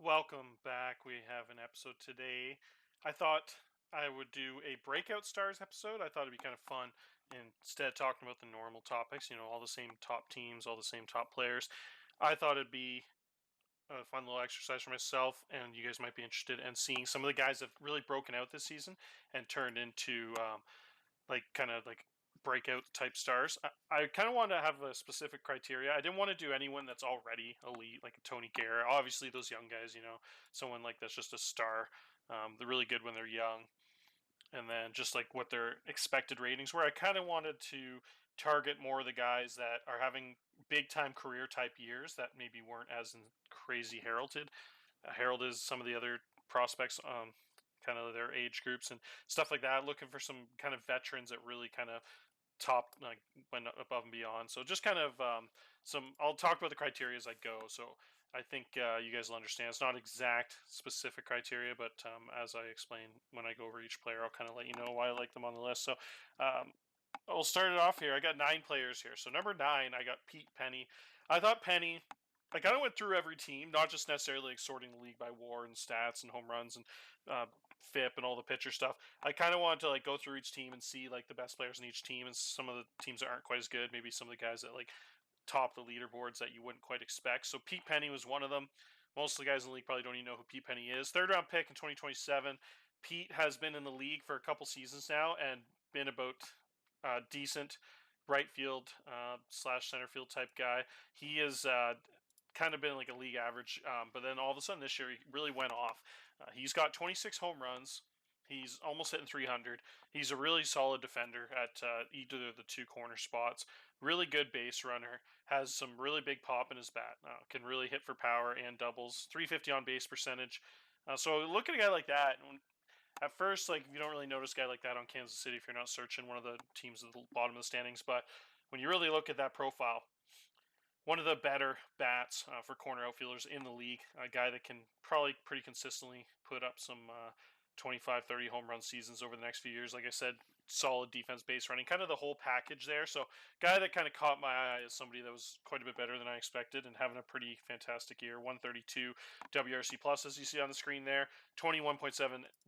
Welcome back. We have an episode today. I thought I would do a Breakout Stars episode. I thought it'd be kind of fun instead of talking about the normal topics, all the same top teams, all the same top players. I thought it'd be a fun little exercise for myself, and you guys might be interested in seeing some of the guys that have really broken out this season and turned into kind of like breakout type stars. I kind of wanted to have a specific criteria. I didn't want to do anyone that's already elite, like a Tony Guerra. Obviously, those young guys, someone like that's just a star. They're really good when they're young, and then just like what their expected ratings were. I kind of wanted to target more of the guys that are having big time career type years that maybe weren't as crazy heralded. Herald is some of the other prospects, kind of their age groups and stuff like that. Looking for some kind of veterans that really kind of top like went above and beyond. So just kind of some. I'll talk about the criteria as I go. So I think you guys will understand. It's not exact specific criteria, but as I explain when I go over each player, I'll kind of let you know why I like them on the list. So um, I'll start it off here. I got 9 players here. So number 9, I got Pete Penny. I thought Penny. I kind of went through every team, not just necessarily like sorting the league by WAR and stats and home runs and FIP and all the pitcher stuff. I kind of wanted to like go through each team and see like the best players in each team and some of the teams that aren't quite as good. Maybe some of the guys that like top the leaderboards that you wouldn't quite expect. So Pete Penny was one of them. Most of the guys in the league probably don't even know who Pete Penny is. 3rd round pick in 2027. Pete has been in the league for a couple seasons now and been about decent right field slash center field type guy. He is kind of been like a league average, but then all of a sudden this year he really went off. He's got 26 home runs. He's almost hitting 300. He's a really solid defender at either of the 2 corner spots. Really good base runner. Has some really big pop in his bat. Can really hit for power and doubles. 350 on base percentage. So look at a guy like that. At first, like you don't really notice a guy like that on Kansas City if you're not searching one of the teams at the bottom of the standings. But when you really look at that profile, one of the better bats for corner outfielders in the league. A guy that can probably pretty consistently put up some 25, 30 home run seasons over the next few years. Like I said, solid defense, base running, kind of the whole package there. So, guy that kind of caught my eye as somebody that was quite a bit better than I expected and having a pretty fantastic year. 132 WRC plus, as you see on the screen there. 21.7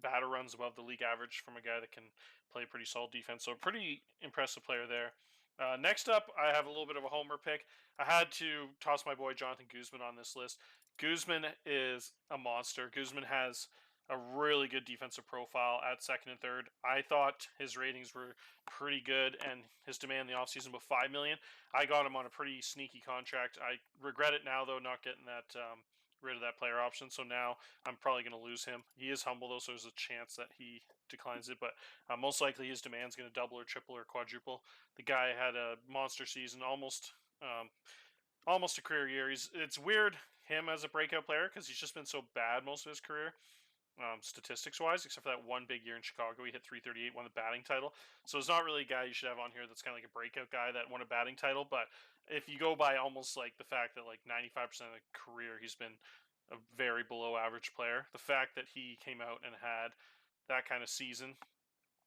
batter runs above the league average from a guy that can play pretty solid defense. So, a pretty impressive player there. Next up, I have a little bit of a homer pick. I had to toss my boy Jon Guzman on this list. Guzman is a monster. Guzman has a really good defensive profile at second and third. I thought his ratings were pretty good, and his demand in the offseason was $5 million. I got him on a pretty sneaky contract. I regret it now, though, not getting that rid of that player option. So now I'm probably going to lose him. He is humble, though, so there's a chance that he declines it. But most likely his demand's going to double or triple or quadruple. The guy had a monster season, almost a career year. It's weird him as a breakout player because he's just been so bad most of his career. Statistics wise, except for that one big year in Chicago, he hit 338, won the batting title. So it's not really a guy you should have on here that's kind of like a breakout guy that won a batting title. But if you go by almost like the fact that like 95% of the career he's been a very below average player, the fact that he came out and had that kind of season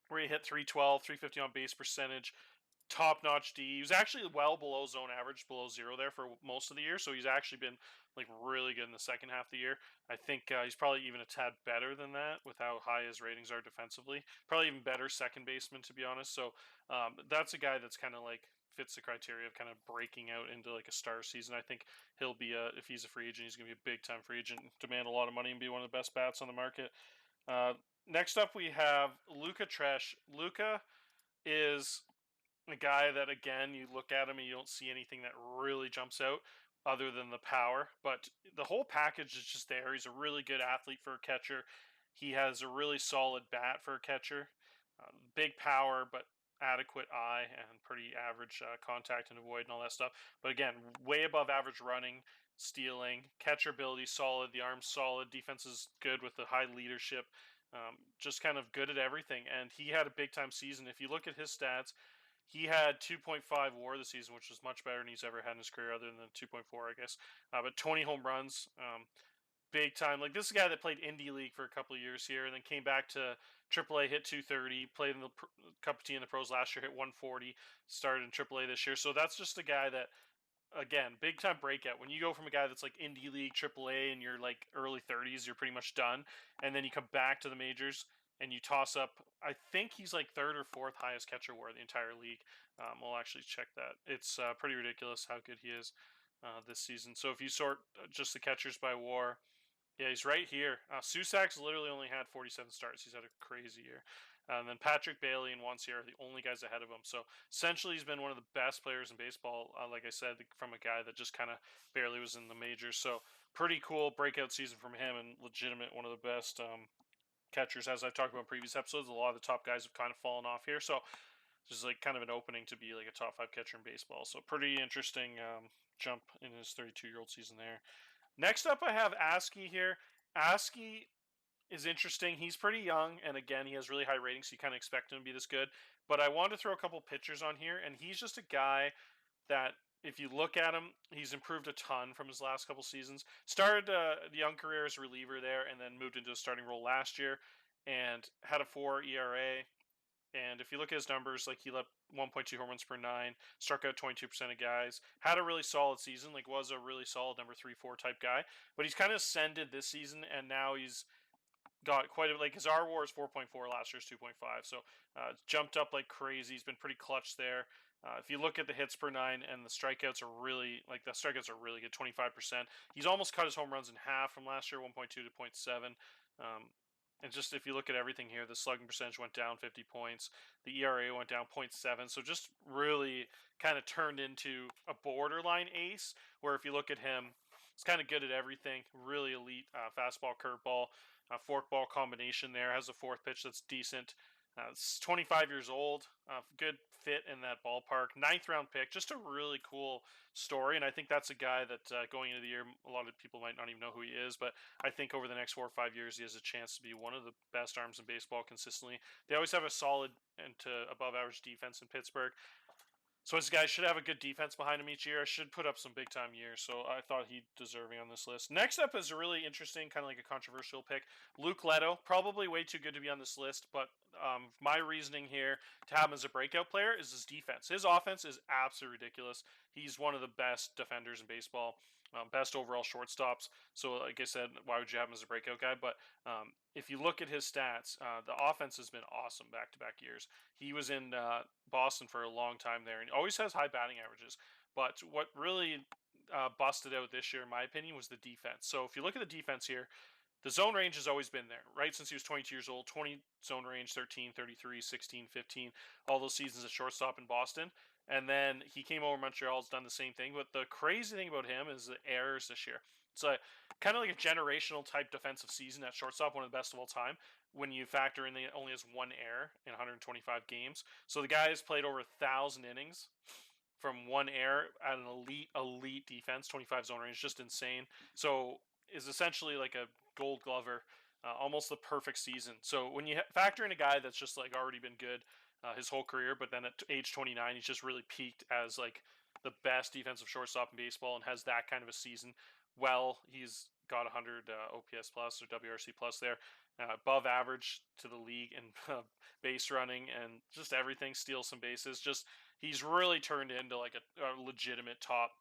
where he hit 312, 350 on base percentage, top-notch D. He was actually well below zone average, below 0 there for most of the year. So he's actually been like really good in the second half of the year. I think he's probably even a tad better than that with how high his ratings are defensively. Probably even better second baseman, to be honest. So that's a guy that's kind of like fits the criteria of kind of breaking out into like a star season. I think he'll be if he's a free agent, he's going to be a big time free agent, demand a lot of money and be one of the best bats on the market. Uh, Next up, we have Luca Tresh. Luca is a guy that, again, you look at him and you don't see anything that really jumps out other than the power. But the whole package is just there. He's a really good athlete for a catcher. He has a really solid bat for a catcher. Big power, but adequate eye and pretty average contact and avoid and all that stuff. But again, way above average running, stealing, catcher ability solid, the arm's solid, defense is good with the high leadership. Just kind of good at everything. And he had a big time season. If you look at his stats, he had 2.5 WAR this season, which was much better than he's ever had in his career, other than 2.4, I guess. But 20 home runs, big time. Like, this is a guy that played Indie League for a couple of years here, and then came back to AAA, hit 230, played in the Cup of Tea in the pros last year, hit 140, started in AAA this year. So that's just a guy that again, big time breakout. When you go from a guy that's like indie league, AAA, and you're like early 30s, you're pretty much done, and then you come back to the majors and you toss up. I think he's like third or fourth highest catcher WAR in the entire league. We'll actually check that. It's pretty ridiculous how good he is this season. So if you sort just the catchers by WAR, yeah, he's right here. Susak's literally only had 47 starts. He's had a crazy year. And then Patrick Bailey and Juan Sierra are the only guys ahead of him. So essentially, he's been one of the best players in baseball. Like I said, from a guy that just kind of barely was in the majors. So pretty cool breakout season from him, and legitimate one of the best catchers. As I've talked about in previous episodes, a lot of the top guys have kind of fallen off here. So this is like kind of an opening to be like a top 5 catcher in baseball. So pretty interesting jump in his 32-year-old season there. Next up, I have Askey here. Askey is interesting. He's pretty young, and again, he has really high ratings, so you kind of expect him to be this good. But I wanted to throw a couple pitchers on here, and he's just a guy that, if you look at him, he's improved a ton from his last couple seasons. Started a young career as a reliever there, and then moved into a starting role last year, and had a 4 ERA. And if you look at his numbers, like he let 1.2 home runs per 9, struck out 22% of guys, had a really solid season, like was a really solid number 3-4 type guy. But he's kind of ascended this season, and now he's got quite a, like his R WAR is 4.4, last year's 2.5. So jumped up like crazy. He's been pretty clutch there. If you look at the hits per 9 and the strikeouts are really, like the strikeouts are really good, 25%. He's almost cut his home runs in half from last year, 1.2 to 0.7. And just if you look at everything here, the slugging percentage went down 50 points. The ERA went down 0.7. So just really kind of turned into a borderline ace, where if you look at him, he's kind of good at everything. Really elite fastball, curveball, forkball combination there. Has a fourth pitch that's decent. It's 25 years old. Good fit in that ballpark. 9th round pick. Just a really cool story. And I think that's a guy that going into the year, a lot of people might not even know who he is. But I think over the next 4 or 5 years, he has a chance to be one of the best arms in baseball consistently. They always have a solid and to above average defense in Pittsburgh. So this guy should have a good defense behind him each year. I should put up some big time years, so I thought he'd deserving on this list. Next up is a really interesting, kind of like a controversial pick, Luke Leto. Probably way too good to be on this list, but my reasoning here to have him as a breakout player is his defense. His offense is absolutely ridiculous. He's one of the best defenders in baseball. Best overall shortstops. So, like I said, why would you have him as a breakout guy? But if you look at his stats, the offense has been awesome back-to-back years. He was in Boston for a long time there, and he always has high batting averages. But what really busted out this year, in my opinion, was the defense. So if you look at the defense here, the zone range has always been there, right? Since he was 22 years old, 20 zone range, 13, 33, 16, 15, all those seasons at shortstop in Boston. And then he came over to Montreal, has done the same thing. But the crazy thing about him is the errors this year. It's a kind of like a generational type defensive season at shortstop, one of the best of all time. When you factor in that he only has 1 error in 125 games, so the guy has played over 1,000 innings from 1 error at an elite defense, 25 zone range, just insane. So is essentially like a Gold Glover, almost the perfect season. So when you factor in a guy that's just like already been good his whole career, but then at age 29, he's just really peaked as like the best defensive shortstop in baseball and has that kind of a season. Well, he's got 100 OPS plus or WRC plus there, above average to the league in base running and just everything, steals some bases. Just he's really turned into like a legitimate top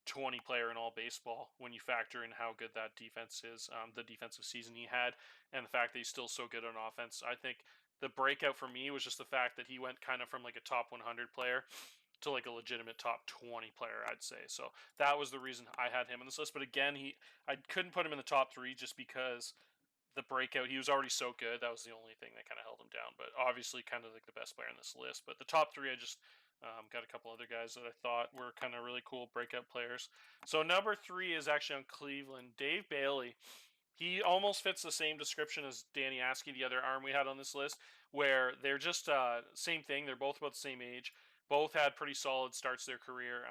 20 player in all baseball when you factor in how good that defense is, the defensive season he had, and the fact that he's still so good on offense. I think the breakout for me was just the fact that he went kind of from like a top 100 player to like a legitimate top 20 player, I'd say. So that was the reason I had him in this list. But again, I couldn't put him in the top 3 just because the breakout, he was already so good. That was the only thing that kind of held him down. But obviously kind of like the best player in this list. But the top 3, I just got a couple other guys that I thought were kind of really cool breakout players. So number 3 is actually on Cleveland. Dave Bailey. He almost fits the same description as Danny Askey, the other arm we had on this list, where they're just same thing. They're both about the same age. Both had pretty solid starts to their career.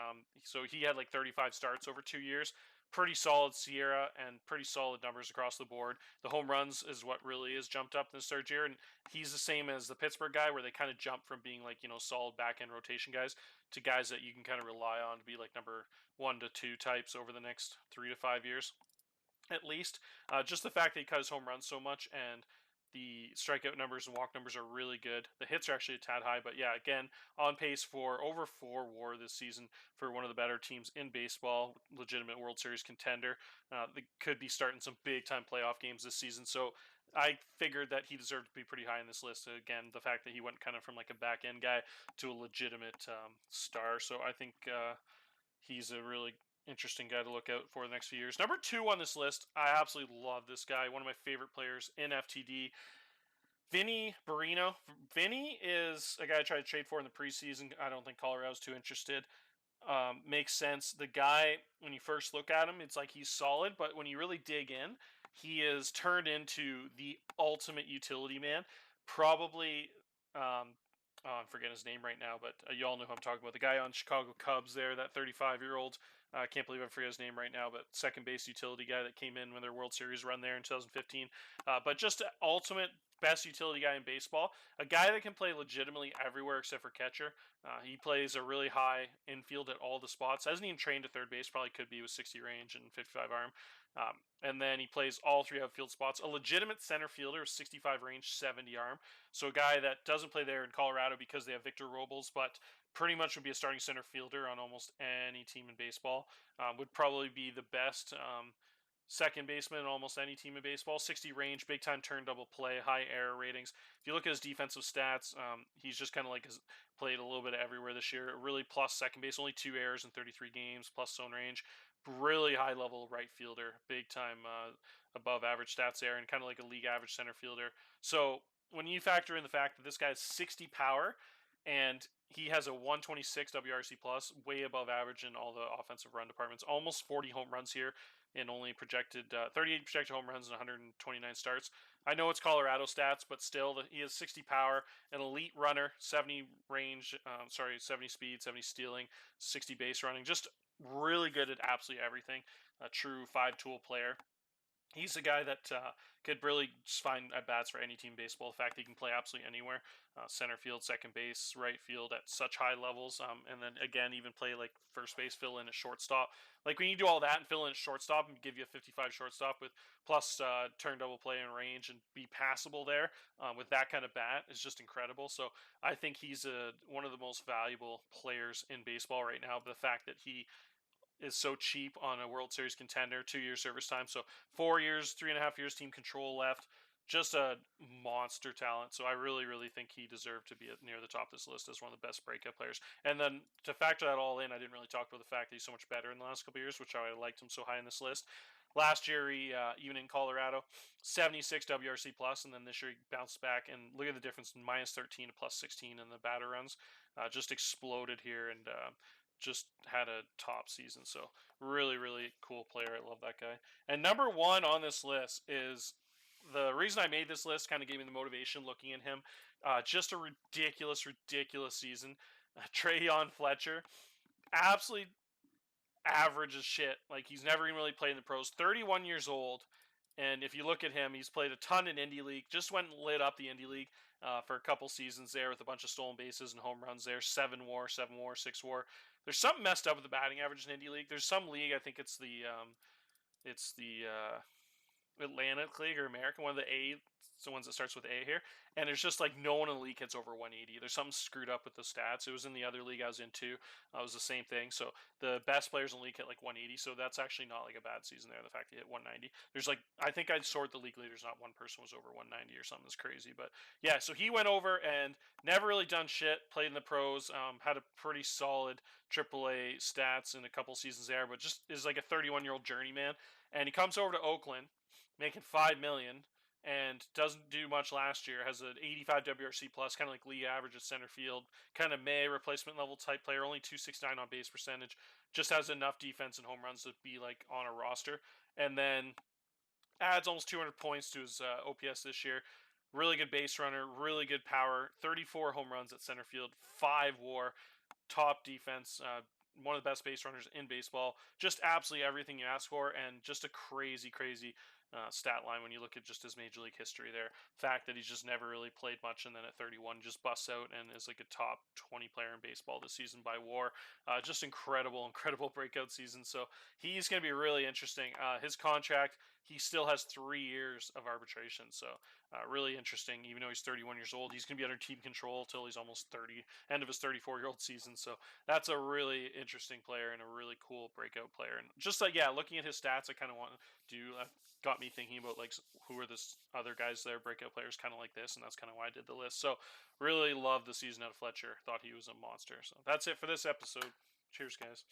So he had like 35 starts over 2 years. Pretty solid Sierra and pretty solid numbers across the board. The home runs is what really is jumped up in this 3rd year, and he's the same as the Pittsburgh guy, where they kind of jump from being like solid back end rotation guys to guys that you can kind of rely on to be like number 1 to 2 types over the next 3 to 5 years, at least. Just the fact that he cut his home runs so much and The strikeout numbers and walk numbers are really good. The hits are actually a tad high, but yeah, again, on pace for over 4 WAR this season for one of the better teams in baseball, legitimate World Series contender. They could be starting some big time playoff games this season, so I figured that he deserved to be pretty high in this list. Again, the fact that he went kind of from like a back end guy to a legitimate star, so I think he's a really interesting guy to look out for the next few years. Number 2 on this list, I absolutely love this guy. One of my favorite players in FTD, Vinny Bareno. Vinny is a guy I tried to trade for in the preseason. I don't think Colorado's too interested. Makes sense. The guy, when you first look at him, it's like he's solid, but when you really dig in, he is turned into the ultimate utility man. Probably, I'm forgetting his name right now, but you all know who I'm talking about. The guy on Chicago Cubs there, that 35-year-old. I can't believe I forget his name right now, but second base utility guy that came in when their World Series run there in 2015. But just ultimate best utility guy in baseball. A guy that can play legitimately everywhere except for catcher. He plays a really high infield at all the spots. Hasn't even trained to third base. Probably could be with 60 range and 55 arm. And then he plays all 3 outfield spots. A legitimate center fielder, 65 range, 70 arm. So a guy that doesn't play there in Colorado because they have Victor Robles, but pretty much would be a starting center fielder on almost any team in baseball. Would probably be the best second baseman in almost any team in baseball. 60 range, big time turn double play, high error ratings. If you look at his defensive stats, he's just kind of like played a little bit of everywhere this year. Really plus second base, only 2 errors in 33 games, plus zone range. Really high level right fielder, big time above average stats there, and kind of like a league average center fielder. So when you factor in the fact that this guy has 60 power and he has a 126 WRC plus, way above average in all the offensive run departments, almost 40 home runs here, and only projected 38 projected home runs and 129 starts. I know it's Colorado stats, but still, he has 60 power, an elite runner, 70 range, 70 speed, 70 stealing, 60 base running, just really good at absolutely everything. A true 5-tool player. He's a guy that could really just find at bats for any team in baseball. The fact he can play absolutely anywhere, center field, second base, right field at such high levels, and then again even play like first base, fill in a shortstop. Like when you do all that and fill in a shortstop and give you a 55 shortstop with plus turn double play and range and be passable there with that kind of bat is just incredible. So I think he's one of the most valuable players in baseball right now. But the fact that he is so cheap on a World Series contender, 2-year service time. So 4 years, 3.5 years team control left. Just a monster talent. So I really, really think he deserved to be near the top of this list as one of the best breakout players. And then to factor that all in, I didn't really talk about the fact that he's so much better in the last couple of years, which I liked him so high in this list. Last year, he even in Colorado, 76 WRC plus, and then this year he bounced back. And look at the difference: minus 13 to plus 16 in the batter runs. Just exploded here and just had a top season. So really, really cool player. I love that guy. And number 1 on this list is the reason I made this list. Kind of gave me the motivation looking at him. Just a ridiculous, ridiculous season. Trejyn Fletcher, absolutely average as shit. Like he's never even really played in the pros. 31 years old. And if you look at him, he's played a ton in Indy League. Just went and lit up the Indy League for a couple seasons there with a bunch of stolen bases and home runs there. 7 WAR, 7 WAR, 6 WAR. There's something messed up with the batting average in Indy League. There's some league, I think it's the Atlantic League or American, one of the ones that starts with A here, and there's just like no one in the league hits over 180. There's something screwed up with the stats. It was in the other league I was in too. It was the same thing. So the best players in the league hit like 180. So that's actually not like a bad season there. The fact he hit 190. There's like I think I'd sort the league leaders. Not one person was over 190 or something. That's crazy. But yeah, so he went over and never really done shit. Played in the pros. Had a pretty solid AAA stats in a couple seasons there, but just is like a 31-year-old journeyman. And he comes over to Oakland, making $5 million, and doesn't do much last year. Has an 85 WRC plus, kind of like league average at center field. Kind of replacement level type player. Only 269 on base percentage. Just has enough defense and home runs to be like on a roster. And then adds almost 200 points to his OPS this year. Really good base runner. Really good power. 34 home runs at center field. 5 WAR. Top defense. One of the best base runners in baseball. Just absolutely everything you ask for, and just a crazy, crazy stat line when you look at just his major league history there. Fact that he's just never really played much, and then at 31 just busts out and is like a top 20 player in baseball this season by WAR. Just incredible, incredible breakout season. So he's going to be really interesting. His contract he still has 3 years of arbitration. So really interesting. Even though he's 31 years old, he's going to be under team control till he's almost 30, end of his 34-year-old season. So that's a really interesting player and a really cool breakout player. And just like, yeah, looking at his stats, I kind of want to do, got me thinking about like who are the other guys there, breakout players kind of like this, and that's kind of why I did the list. So really love the season out of Fletcher. Thought he was a monster. So that's it for this episode. Cheers, guys.